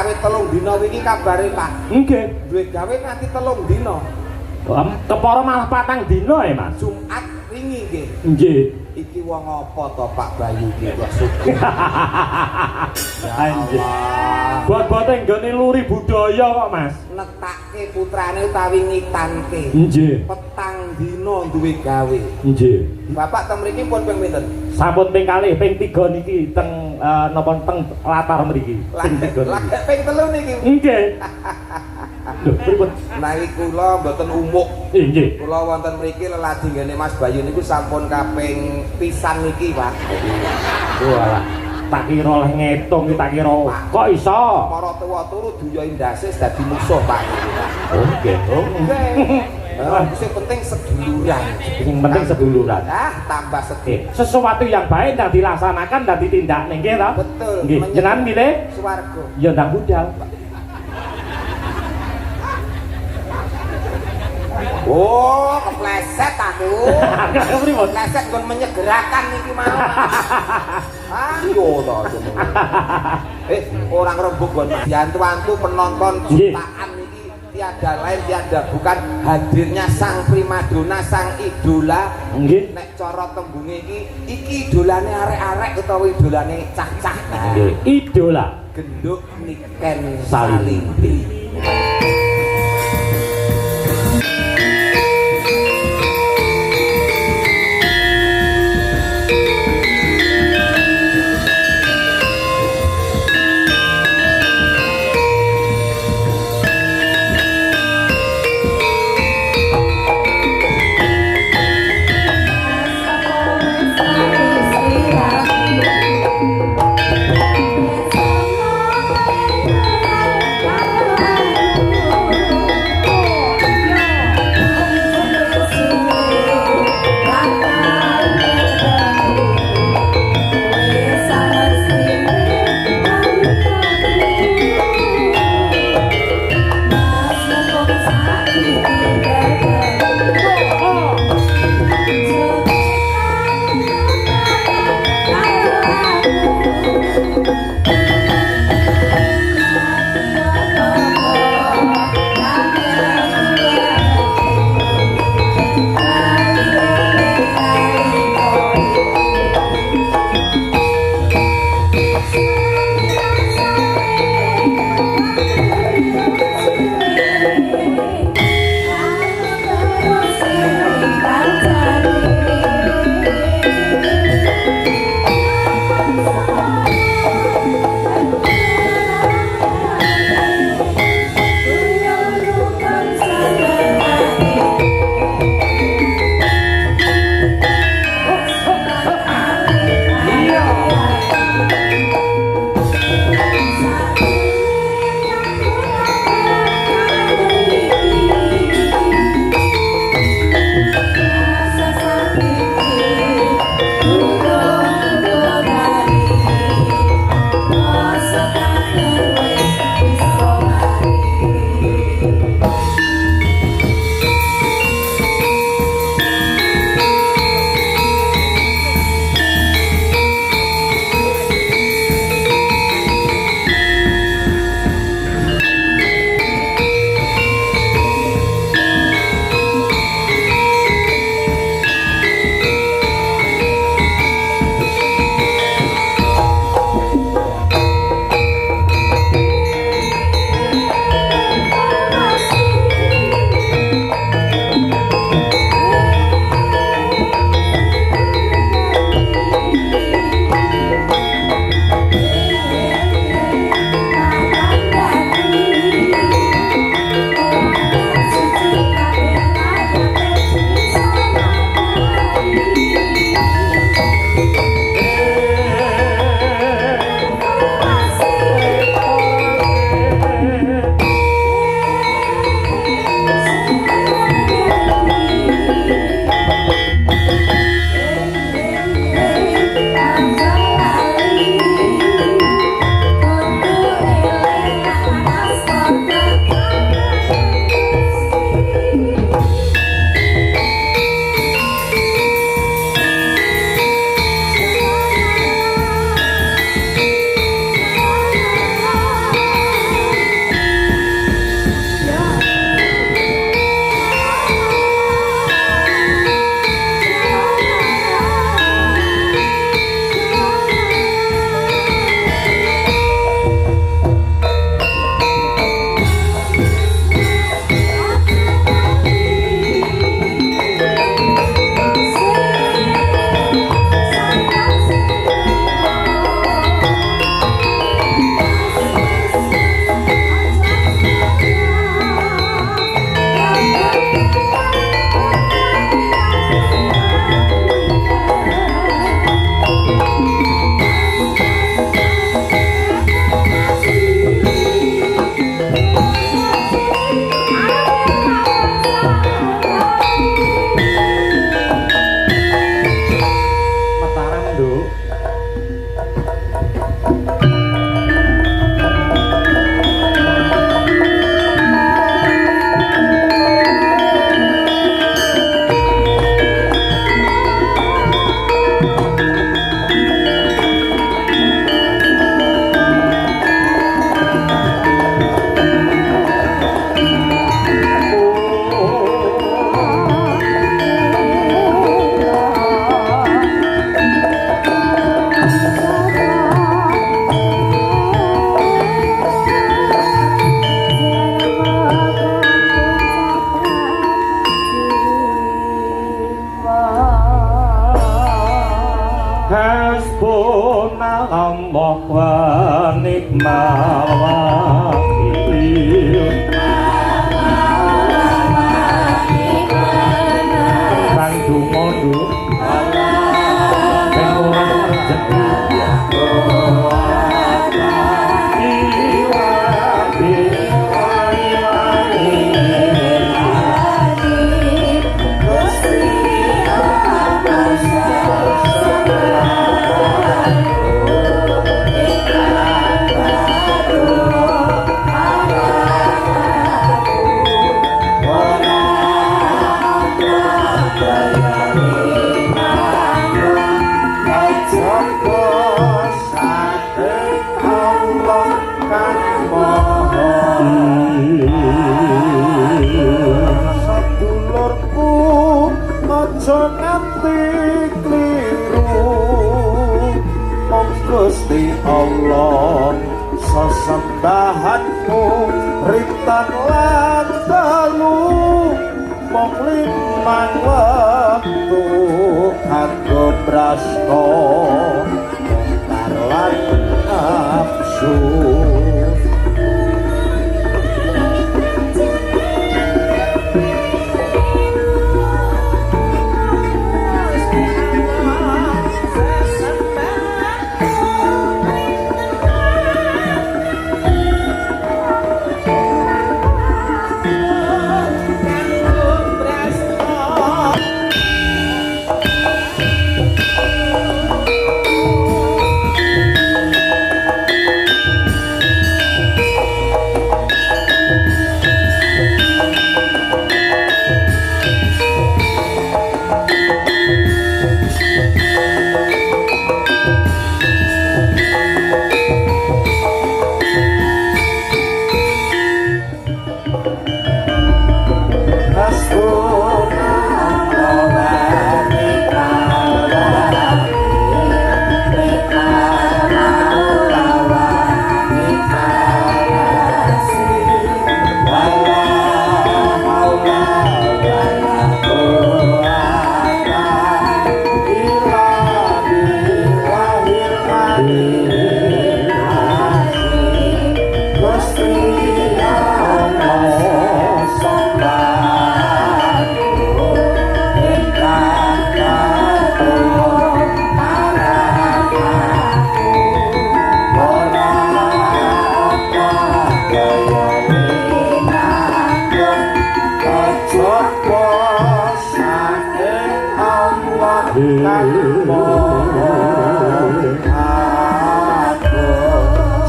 gawe 3 dina wingi kabare Pak. Nggih. Duwe gawe nganti 3 dina. Kepara malah 4 dina ya, Mas. Jumat wingi nggih. Nggih. Iki wong apa to Pak Bayu iki kok sugih. Anjir. Buat-buate nggone luri budaya kok, Mas. Netakke putrane utawi ngitanke. Nggih. Petang dina duwe gawe. Nggih. Bapak teng mriki pun ping pinten? Sampun ping kalih, ping 3 niki teng napa teng latar mriki. Ping 3 niki. Lagi ping 3 niki. Nggih. Lho, pripun? Niki kula mboten umuk. Nggih. Kula wonten mriki leladi ngene Mas Bayu niku sampun kaping pisan niki, Pak. Walah. Tak kira oleh ngitung tak kira kok iso. Para tuwa turu duya indase dadi musuh, Pak. Oke. Sing penting seduluran. Sing penting seduluran. Ah, tambah sedih. Sesuatu yang baik ndak dilaksanakan ndak ditindak nggih ta? Betul. Nggih. Jenengan milih swarga. Ya ndang budal. Oh, kepleset aku. Pripun? Kepleset nggon menyegerakan niki mau. Ayo to jenenge. Orang rembug nggon diantu-antu penonton jutaan niki tiada lain tiada bukan hadirnya sang primadona, sang idola. Nggih. Nek cara tembunge iki idolane arek-arek utawa idolane cah-cah. Nggih. Idola Genduk Niken Salinti. Gusti Allah sesembahanmu rintan lan dalu mong limang wektu kanggo brasta mungkar lan nafsu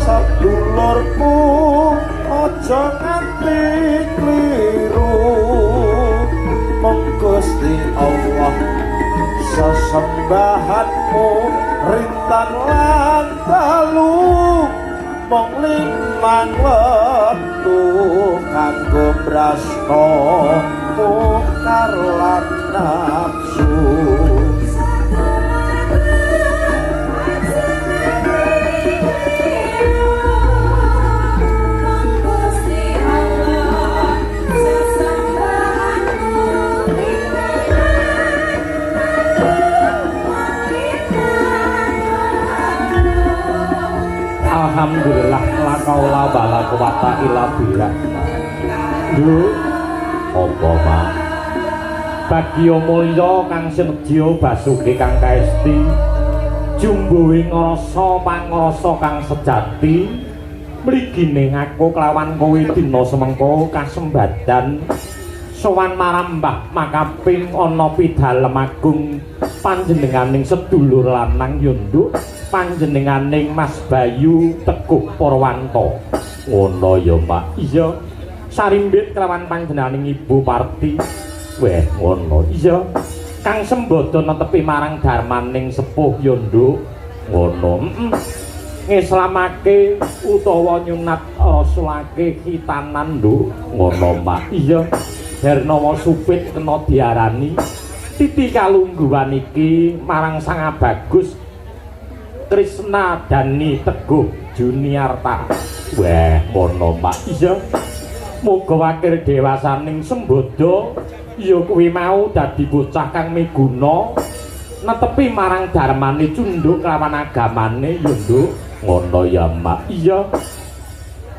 sedulurku aja nganti kliru mong Gusti Allah sesembahanmu rintan lan dalu mong limang wektu kanggo brasta mungkar lan nafsu Alhamdulillah la kaula wala quwata illa billah. Lho, apa Pak? Bagya mulya kang sinedya basuke kang kaesti, jumbuhing rasa pangrasa kang sejati, mligine aku kelawan kowe dina semengko kasembadan sowan marang Mbah Makaping ana pidalem agung panjenenganing sedulur lanang yunduk panjenenganing Mas Bayu Teguh Purwanto. Ngono ya, Pak. Iya. Sarimbit kelawan panjenenganing Ibu Parti. Weh, ngono. Iya. Kang Sembodo netepi marang darmaning sepuh yunduk. Ngono. Ngislamake utawa nyunat rasulake khitanan, Nduk. Ngono, Pak. Iya. Hernawa Supit kena diarani titi kalungguhan iki marang Sang Abagus Krisna Dani Teguh Juniarta. Wah, ngono Pak. Iya. Muga wakil dewasaning Sembodo ya kuwi mau dadi bocah kang miguna netepi marang darmane cunduk kelawan agamane ya, Nduk. ngono ya mak iya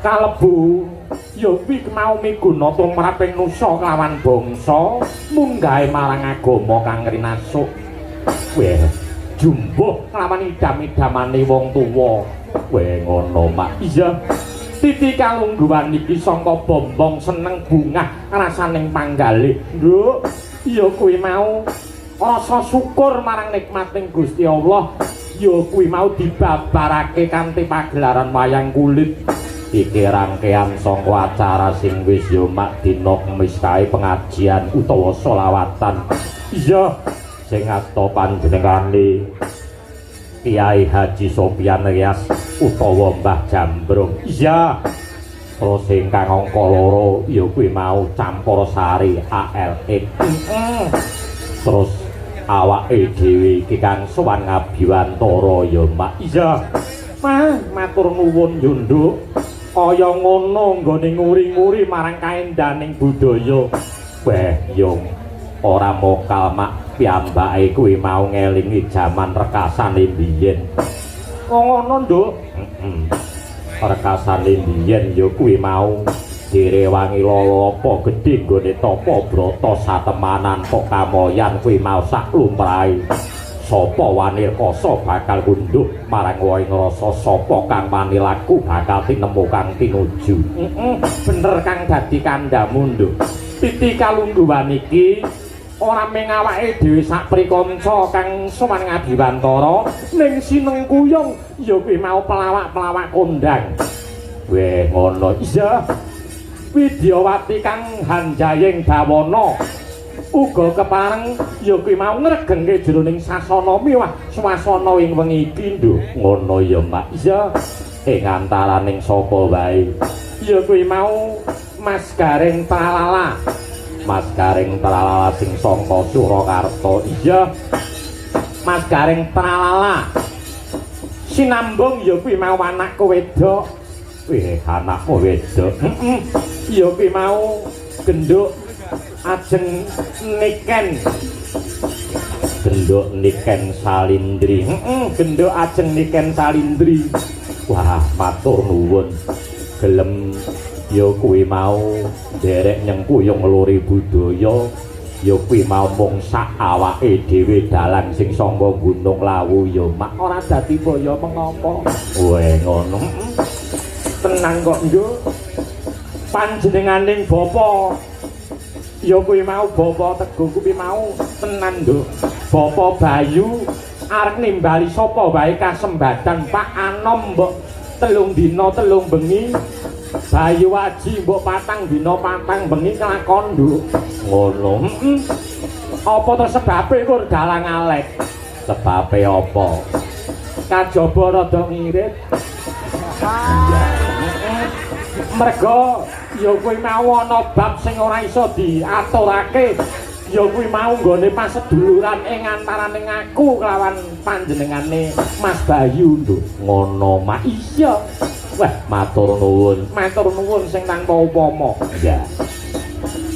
kalebu ya kuwi mau miguna tumraping nusa kelawan bangsa munggahe marang agama kang rinasuk weh jumbuh kelawan idam-idamane wong tuwa weh ngono mak iya Titi kalungguhan iki sangka bombong seneng bungah rasaning panggalih nduk ya kuwi mau rasa syukur marang nikmating Gusti Allah ya kuwi mau dibabarake kanthi pagelaran wayang kulit iki rangkaian sangka acara sing wis ya mak dina Kemis kae pengajian utawa selawatan iya sing asta panjenengane Kiai Haji Sopyan Rias utawa Mbah Jambrung iya terus ingkang angka 2 ya kuwi mau Campur Sari ALX terus awake dhewe iki kang sowan ngabiwantara ya mak iya mah matur nuwun yo nduk kaya ngono nggone nguri-nguri marang kaendaning budaya weh yo ora mokal mak piyambake kuwi mau ngelingi jaman rekasane biyen ngono nduk rekasane biyen yo kuwi mau direwangi lolo apa gedhe nggone tapa brata satemanan kok kamoyan kuwi mau sak lumrahe sapa wani kasa bakal kunduh marang wae ngrasa sapa kang wani laku bakal tinemu kang tinuju bener kang dadi kandhamu nduk titi kalungguhan iki ora mung awake dhewe sak prikanca kang sowan ngadiwantara ning sineng kuyung ya kuwi mau pelawak-pelawak kondang weh ngono iya Widyawati kang Hanjayeng Dawana uga kepareng ya kuwi mau ngregengke jroning sasana miwah swasana ing wengi iki nduk ngono ya mak iya ing antaraning sapa wae ya kuwi mau Mas Gareng Tralala Mas Gareng Tralala sing sangka Surakarta iya Mas Gareng Tralala sinambung ya kuwi mau anakku wedok weh anakmu wedok ya kuwi mau genduk ajeng niken genduk niken salindri genduk ajeng niken salindri wah matur nuwun gelem ya kuwi mau derek nyengkuyung ngluri budaya ya kuwi mau mung sak awake dhewe dalan sing sangka Gunung Lawu ya mak ora dadi boyo mengapa weh ngono tenang kok nduk panjenenganing bapa ya kuwi mau bapa Teguh kuwi mau tenan nduk bapa Bayu arep nimbali sapa wae kasembadan Pak Anom mbok 3 dina 3 bengi Bayu Waji mbok 4 dina 4 bengi kelakon nduk ngono apa to sebabe kur dalang alek sebabe apa kajaba rada ngirit merga ya kuwi mau ana bab sing ora iso diaturake ya kuwi mau nggone paseduluran ing antaraning aku kelawan panjenengane Mas Bayu nduk ngono mak iya wah matur nuwun sing tanpa upama ya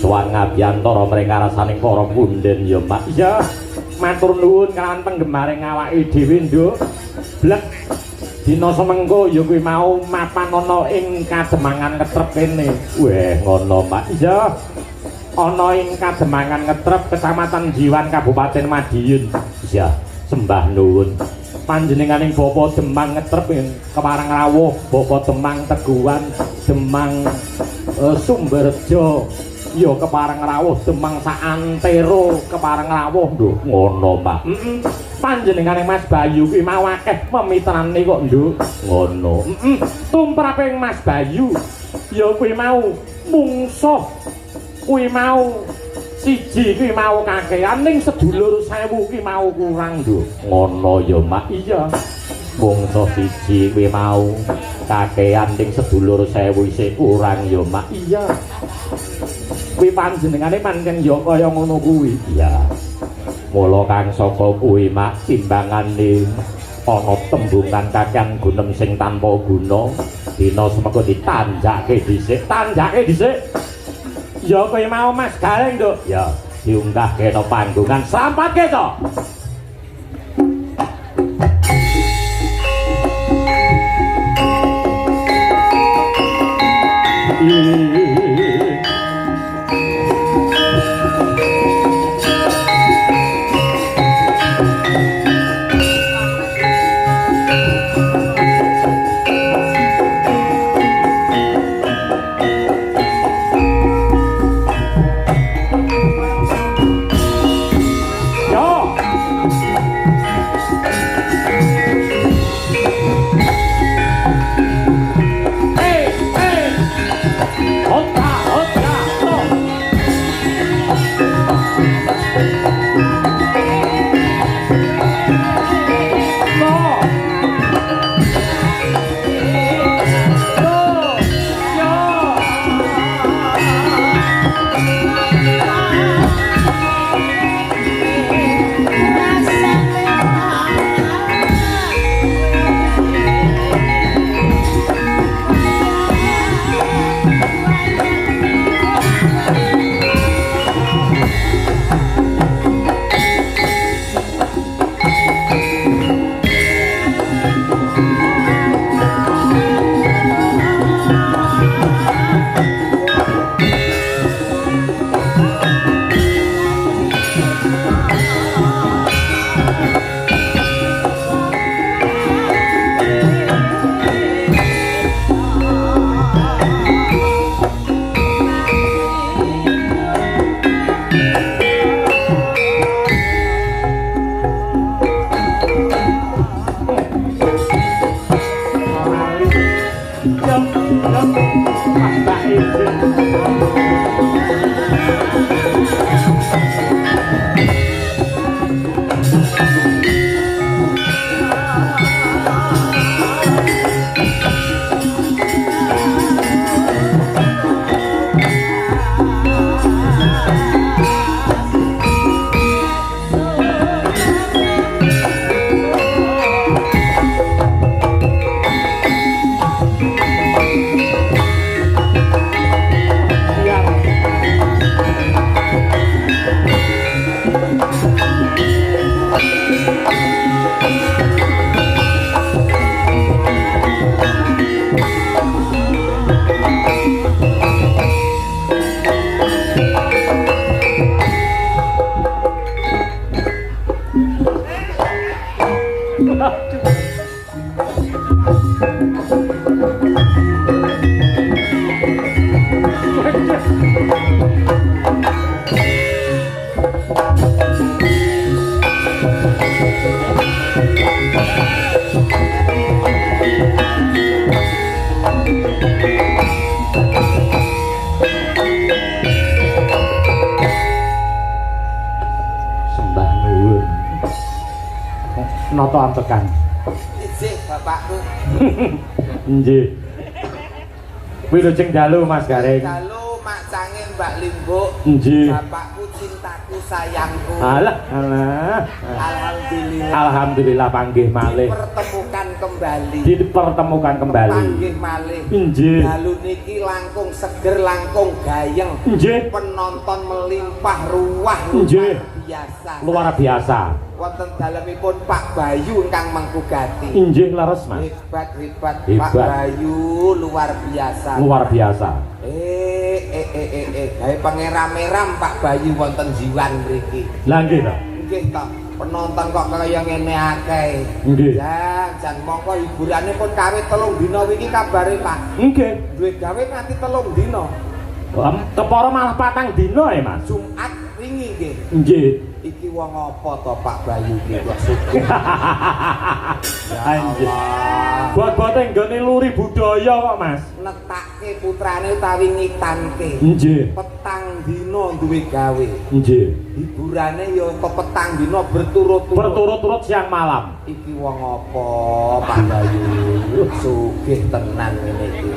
sowan ngabiyantara mring karasaning para punden ya mak iya matur nuwun kelawan penggemaring awake dhewe nduk blek dina semengko ya kuwi mau mapan ana ing Kademangan Ngetrep kene. Weh ngono Mak. Iya. Ana ing Kademangan Ngetrep Kecamatan Jiwan Kabupaten Madiun. Iya, sembah nuwun. Panjenenganing Bapa Demang Ngetrep kepareng rawuh, Bapa Demang Teguhan, Demang Sumberjo. Ya kepareng rawuh Demang saantero kepareng rawuh nduk ngono Mbak. Panjenengane Mas Bayu kuwi mau akeh pemitrane kok nduk ngono. Tumraping Mas Bayu ya kuwi mau mungsuh kuwi mau siji kuwi mau kakehan ning sedulur 1000 kuwi mau kurang nduk ngono ya Mak. Iya mungsuh siji kuwi mau kakehan ning sedulur 1000 isih kurang ya Mak. Iya kuwi panjenengane pancen ya kaya ngono kuwi. Iya. Mula kang saka kuwi mak timbangane ana tembungan kakang gunem sing tanpa guna dina semengko ditanjake dhisik. Ya kowe mau Mas Gareng, Nduk. Ya, diunggahke nang panggungan slampatke to. Noto ambekan. Ijih bapakku. Nggih. Wilujeng dalu Mas Garing. Dalu mak cangin Mbak Limbuk. Nggih. Bapakku cintaku sayangku. Alah, alah. Alhamdulillah. Alhamdulillah panggih malih. Dipertemukan kembali. Dipertemukan kembali. Panggih malih. Nggih. Dalu niki langkung seger, langkung gayeng. Nggih. Penonton melimpah ruah Nggih. biasa. Luar biasa. Wonten dalemipun Pak Bayu ingkang mengkugati. Injih leres Mas. Hebat. Pak Hebat. Bayu luar biasa. Luar biasa. Gawe pangeram-eram Pak Bayu wonten jiwan mriki. Lah nggih to. Nggih to. Penonton kok kaya ngene akeh. Nggih. Jan mongko hiburane pun kawit 3 dina wingi kabare Pak. Nggih. Duwe gawe nganti 3 dina. Kepara malah 4 dina ya Mas. Jumat wingi nggih. Nggih. Iki wong apa to Pak Bayu iki kok sugih. Anjir. Buat-buate nggone luri budaya kok Mas. Netake putrane utawi ngitanke. Nggih. Petang dina duwe gawe. Nggih. Hiburane ya petang dina berturut-turut. Berturut-turut siang malam. Iki wong apa Pak Bayu? Sugih tenan ngene iki.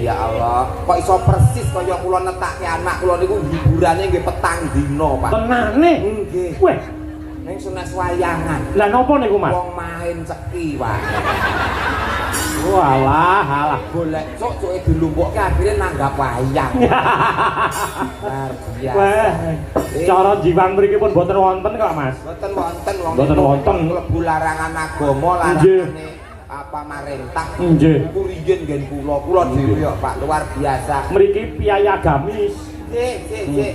Ya Allah, kok iso persis kaya kula netake anak kula niku hiburane nggih petang dina, Pak. Tenane? Nggih. Weh, ning sunes wayangan. lah napa niku Mas? Wong main ceki, Pak. Walah, alah. Golek cuk-cuke dilumpukke akhire nanggap wayang. Luar biasa. Weh, cara jiwan mriki pun boten wonten kok Mas. Boten wonten wong. Boten wonten. Klebu larangan agama, Nggih. larangane apa marentah. Nggih. Kuriyen ngen kula dhewe kok Pak luar biasa. Mriki piyai agamis. Cek.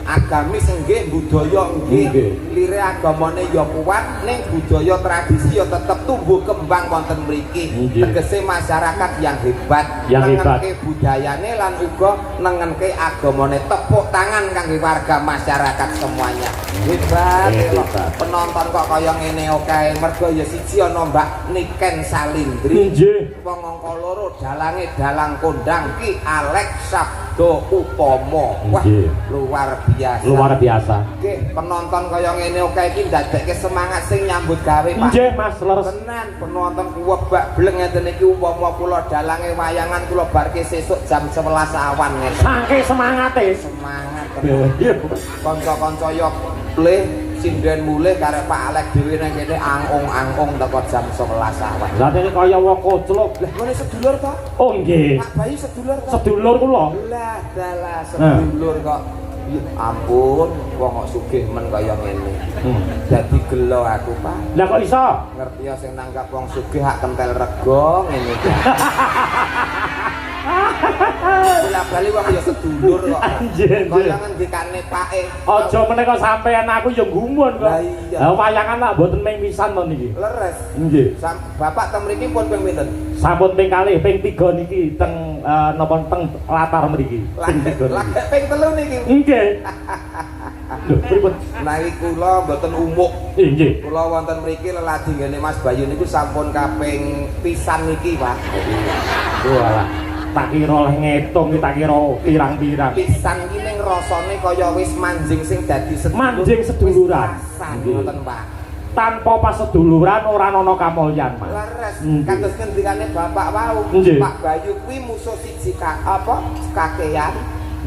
Agamis nggih, budaya nggih. Lire agamane ya kuat, ning budaya tradisi ya tetep tumbuh kembang wonten mriki. Tegese masyarakat yang hebat, nengenke budayane lan uga nengenke agamane. Tepuk tangan kangge warga masyarakat semuanya. Hebat. Penonton kok kaya ngene kae. Mergo ya siji ana Mbak Niken Salindri. Nggih. Wong angka loro dalange dalang kondang Ki Alex Sabdo Utomo. Wah, luar biasa. Luar biasa. Nggih, penonton kaya ngene oke iki ndadekke semangat sing nyambut gawe, Pak. Nggih, Mas, leres. Tenan, penonton kuwebak bleng ngeten iki umpama kula dalange wayangan kula barke sesuk jam 11 awan ngeten. Saking semangate. Semangat Nggih. kanca-kanca yo pleh sinden mulih karek Pak Alek dhewe nang kene angong-angong teko jam 11 awan. Lah dene kaya wong koclok. Lah ngene sedulur to? Oh nggih. Pak Bayu sedulur to? Sedulur kula. Lah dalah sedulur kok. Ya ampun, wong kok sugih men kaya ngene. Dadi gelo aku, Pak. Lah kok iso? Ngerti ya sing nanggap wong sugih hak kentel rego ngene iki. Bola-bali wong ya sedulur kok. Kaya ngendikane pake. Aja menika sampean aku ya gumun kok. Lah iya. Lah wayangan tak mboten ping pisan to niki. Leres. Nggih. Bapak teng mriki pun ping pinten? Sampun ping kalih, ping 3 niki teng napa teng latar mriki. Ping 3. Lagi ping 3 niki. Nggih. Lho, pripun? Niki kula mboten umuk. Nggih. Kula wonten mriki leladi ngene Mas Bayu niku sampun kaping pisan niki, Pak. Walah. Tak kira oleh ngitung tak kira pirang-pirang. Pisan iki ning rasane kaya wis manjing sing dadi sedulur. Manjing seduluran. Ngoten, Pak. Tanpa paseduluran ora ana kamulyan, Mas. Laras, kados ngendikane Bapak wau, Pak Bayu kuwi musuh siji kakean.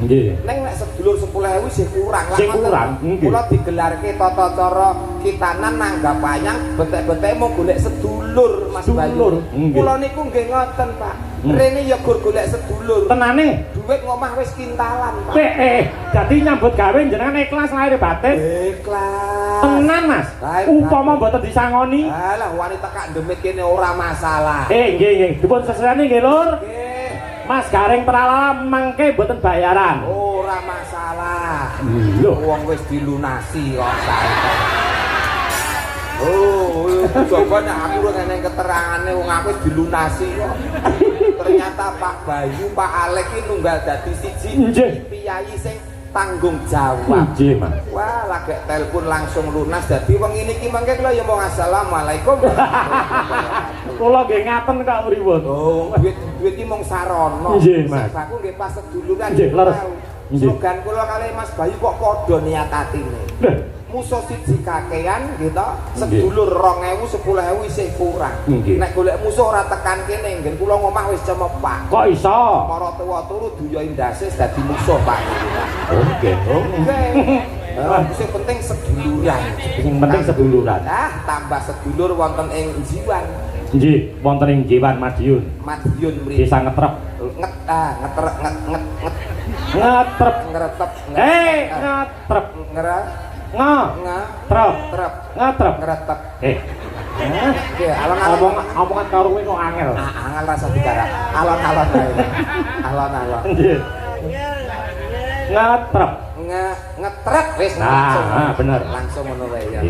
Nggih. Ning nek sedulur 10.000 sih kurang. Sing kurang, nggih. Kula digelarke tata cara kitanan nanggap wayang betek-betek mau golek sedulur, Mas Bayu. Kula niku nggih ngoten, Pak. Rene ya gur golek sedulur. Tenane? Duit ngomah wis kintalan, Pak. Dadi nyambut gawe jenengan ikhlas lahir batin. Ikhlas. Tenan, Mas. Upama mboten disangoni. Alah wanita kak demit kene ora masalah. Nggih. Dipun sesane nggih, Lur. Nggih. Mas Garing Tralala mangke mboten bayaran. Ora masalah. Lho, wong wis dilunasi kok saiki. Oh, coba nek aku ora ngene keterangane wong aku wis dilunasi kok. Ternyata Pak Bayu, Pak Alek iki nunggal dadi siji piyai sing tanggung jawab. Nggih, Mas. Wah, lagi telepon langsung lunas dadi wong ini iki mangke kula ya mau assalamualaikum. Kula nggih ngaten kok pripun. Oh, duit iki mung sarana. Nggih, Mas. Aku nggih pas seduluran. Nggih, leres. Slogan kula kali Mas Bayu kok padha niat atine. Musuh siji kakean gitu, sedulur 2.000 10.000 isih kurang. Nek golek musuh ora tekan kene, nggen kula ngomah wis cemepak. Kok iso? Para tuwa turu duya indase dadi musuh Pak. Oke. Sing penting seduluran. Sing penting seduluran. Tambah sedulur wonten ing Jiwan. Nggih, wonten ing Jiwan Madiun. Madiun mriki. Desa Ngetrep. Ngetrep. Ngetrep. Ngeretep. Ngetrep. Ngetrep. Ngetrep. Ngeretep. Oke, alon-alon omongan karo kowe kok angel. Angel rasa bicara. Alon-alon ae. Alon-alon. Nggih. Ngetrep. Ngetrep wis langsung. Bener. Langsung ngono wae ya.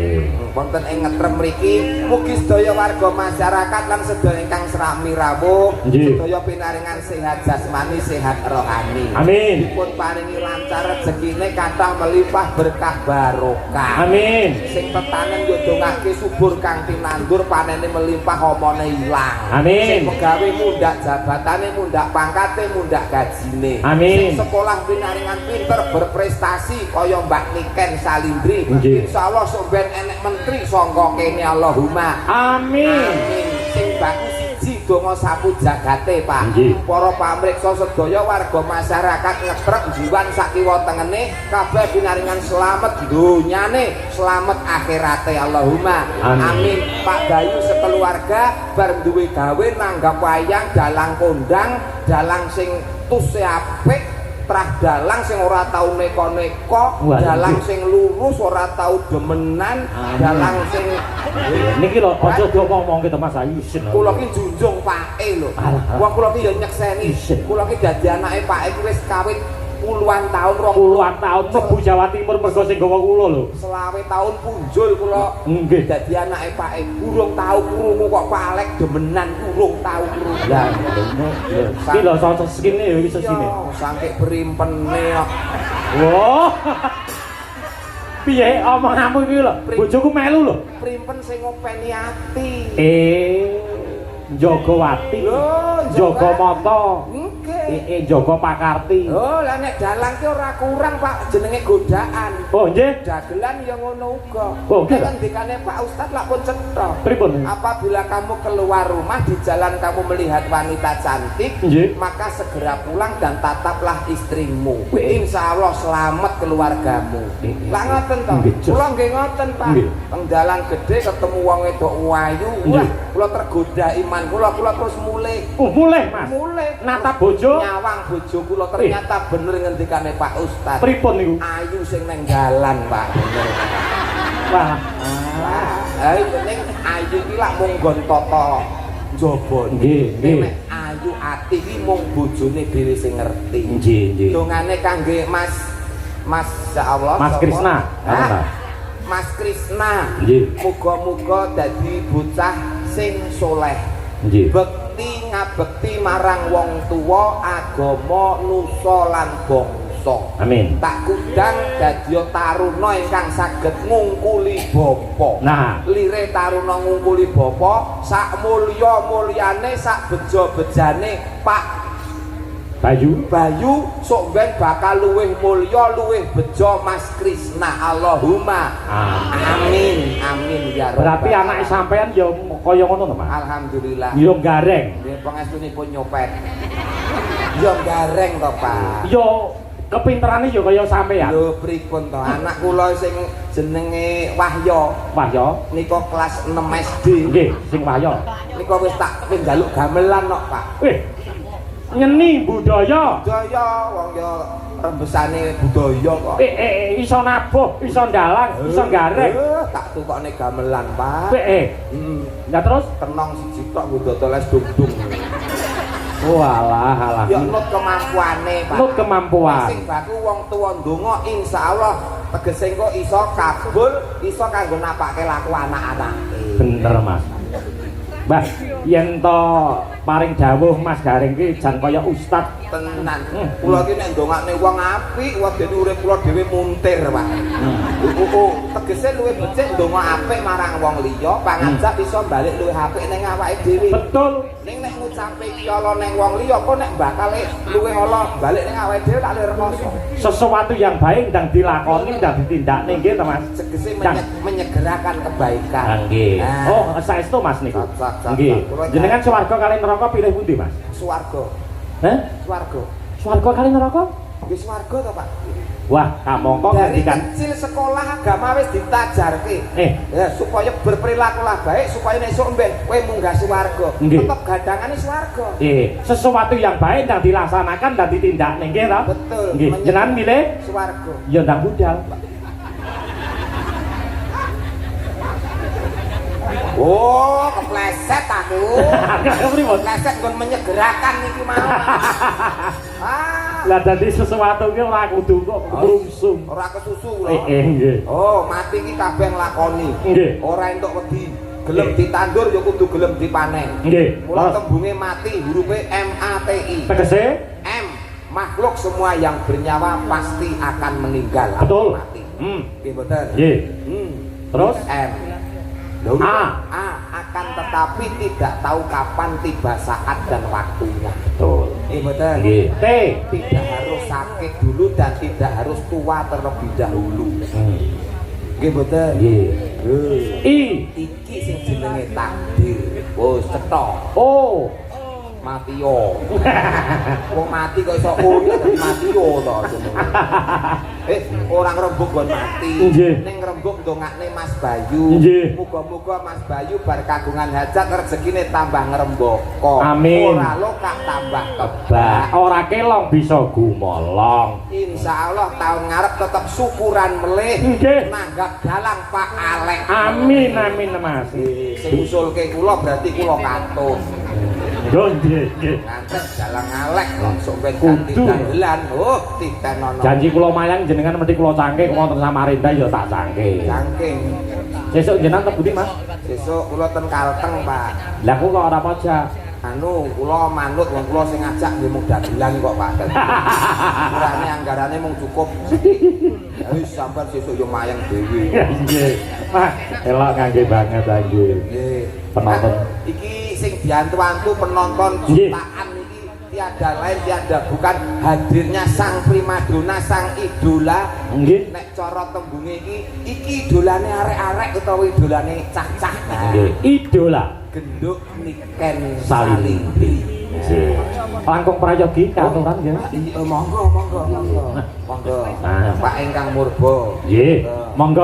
Wonten ing ngetrep mriki mugi sedaya warga masyarakat lan sedaya ingkang srami rawuh, sedaya pinaringan sehat jasmani, sehat rohani. Amin. Dipun paringi lancar rezekine kathah melimpah berkah barokah. Amin. Sing tetanen yo dongake subur kang tinandur panene melimpah omone ilang. Amin. Sing pegawe mundhak jabatane, mundhak pangkate, mundhak gajine. Amin. Sing sekolah pinaringan pinter berprestasi kaya Mbak Niken Salindri. Insyaallah somben enek menteri sangka kene Allahumma. Amin. Sing bagus siji donga sapu jagate, Pak. Para pamriksa sedaya warga masyarakat Ngetrep Jiwan sakiwa tengene kabeh pinaringan slamet donyane, slamet akhirate Allahumma. Amin. Pak Bayu sekeluarga bar duwe gawe nanggap wayang dalang kondang, dalang sing tuse apik trah dalang sing ora tau neko-neko, dalang sing lurus ora tau demenan, dalang sing niki lho aja diomong-omongke to Mas Ayu isin. Kula ki junjung pake lho. Wong kula ki ya nyekseni. Kula ki dadi anake pake ki wis kawit puluhan tahun, puluhan tahun mlebu Jawa Timur mergo sing gawa kula lho. Selawe tahun punjul kula nggih dadi anake pake. Urung tau krungu kok palek demenan, urung tau krungu. Lah iki lho sosok skine ya iki sesine. Sangke primpene kok. Wah. Piye omonganmu iki lho? Bojoku melu lho. Primpen sing ngopeni ati. Jogowati. Jaga mata. Jaga pakarti. Oh, lah nek dalang ki ora kurang, Pak, jenenge godaan. Oh, nggih. Dagelan ya ngono uga. Oh, nggih. Kan dikane Pak Ustad lak pun cetha. Pripun? Apabila kamu keluar rumah di jalan kamu melihat wanita cantik, nggih, maka segera pulang dan tataplah istrimu. Insyaallah selamat keluargamu. Lah ngoten to. Kula nggih ngoten, Pak. Teng dalan gedhe ketemu wong wedok ayu, wah, kula tergoda iman kula terus mulih. Oh, mulih, Mas. Mulih. Natap bojo, nyawang bojo kula ternyata bener ngendikane Pak Ustad. Pripun niku? Ayu sing nang dalan, Pak. Bener. Wah. Ning ayu ki lak mung nggon tata jabane. Nggih. Nek ayu ati ki mung bojone dhewe sing ngerti. Nggih. Dongane kangge Mas insyaallah Mas Krisna. Mas Krisna. Nggih. Muga-muga dadi bocah sing soleh. Nggih. Bekti ngabekti marang wong tuwa, agama, nusa lan bangsa. Amin. Tak kundang dadi taruna ingkang saged ngungkuli bapa. Nah, lire taruna ngungkuli bapa, sak mulya-mulyane, sak beja-bejane Pak Bayu sok ben bakal luwih mulya, luwih beja Mas Krisna. Allahumma amin. Amin ya rabbal. Berarti anake sampean ya kaya ngono to, Mas? Alhamdulillah. Ya gareng. Nggih, pangestunipun nyopet. Ya gareng to, Pak. Ya kepinterane ya kaya sampean. Lho pripun to? Anak kula sing jenenge Wahya. Wahya nika kelas 6 SD. Nggih, sing Wahya. Nika wis tak njaluk gamelan kok, Pak. Nyeni budaya. Budaya wong ya rembesane budaya kok. Iso nabuh, iso ndalang, iso gareng. Tak tukokne gamelan, Pak. Lah terus tenong siji tok nggo les dung-dung. Walah. Ya nut kemampuane, Pak. Nut kemampuan. Sing baku wong tuwa ndonga insyaallah tegese engko iso kabul, iso kanggo napake laku anak-anake. Bener, Mas. Mbah, yen to paring dawuh Mas Gareng ki jan kaya ustad tenan. Kula ki nek ndongakne wong apik, wadene urip kula dhewe muntir, Pak. Tegese luwih becik ndonga apik marang wong liya, pangajak iso balik luwih apik ning awake dhewe. Betul. Ning nek ngucape iki ala ning wong liya, kok nek bakale luwih ala balik ning awake dhewe tak rekoso. Sesuatu yang baik ndang dilakoni, ndang ditindakne nggih to, Mas. Tegese menyegerakan kebaikan. Nggih. Oh, saestu Mas niku. Nggih. Jenengan swarga kali neraka pilih pundi, Mas? Swarga. Heh? Swarga. Swarga kali neraka? Nggih swarga to, Pak. Wah, kamangka ngendikan kecil sekolah agama wis ditajarke. Ya supaya berperilakulah baik supaya nek esuk mben kowe munggah swarga. Tetep gadangane swarga. Sesuatu yang baik ndang dilaksanakan dan ditindakne nggih to? Betul. Nggih. Jenengan milih swarga. Ya ndang budal. Oh, kepleset aku. Kepleset nggon menyegerakan iki mau. Lah dadi sesuatu ki ora kudu kok rumsum. Ora kesusu lho. Nggih. Oh, mati ki kabeh nglakoni. Nggih. Ora entuk wedi. Gelem ditandur ya kudu gelem dipanen. Nggih. Mula tembunge mati hurufe MATI. Tegese M, makhluk semua yang bernyawa pasti akan meninggal. Betul. Mati. Nggih mboten. Nggih. Terus M. A akan tetapi tidak tahu kapan tiba saat dan waktunya. Betul. Betul. T tidak harus sakit dulu dan tidak harus tua terlebih dahulu. Nggih betul. Nggih. I iki sing jenenge takdir. Wis cetha. Matio. Wong mati kok iso urip dadi Matio to jenenge. Orang rembug gon mati. Ning rembug ndongakne Mas Bayu. Muga-muga Mas Bayu bar kagungan hajat rezekine tambah ngrembaka. Amin. Ora lokak tambah kebak. Ora kelong bisa gumolong. Insyaallah tahun ngarep tetep syukuran melih. Nanggap dalang Pak Alek. Amin amin Mas. Sing usulke kula berarti kula katut. Nggih. Ngantek dalang Alek langsung ben ganti dagelan. Titenono. Janji kula mayang jenengan mesti kula cangke wonten Samarinda ya tak cangke. Cangking. Sesuk jenengan teng pundi Mas? Sesuk kula ten Kalteng, Pak. Lah kok ora pojak. Anu kula manut wong kula sing ngajak nggih mung dagelan kok Pak. Kurane anggarane mung cukup. Ya wis sampean sesuk yo mayang dhewe. Nggih. Mas, elok ngangge banget nggih. Nggih. Penonton. Iki sing diantu-antu penonton jutaan iki tiada lain tiada bukan hadirnya sang primadona sang idola. Nggih. Nek cara tembunge iki idolane arek-arek utawa idolane cah-cah. Nggih. Idola Genduk Niken Salimbi. Nggih. Langkung prayogi katuran nggih. Monggo. Pak ingkang murba. Nggih. Monggo.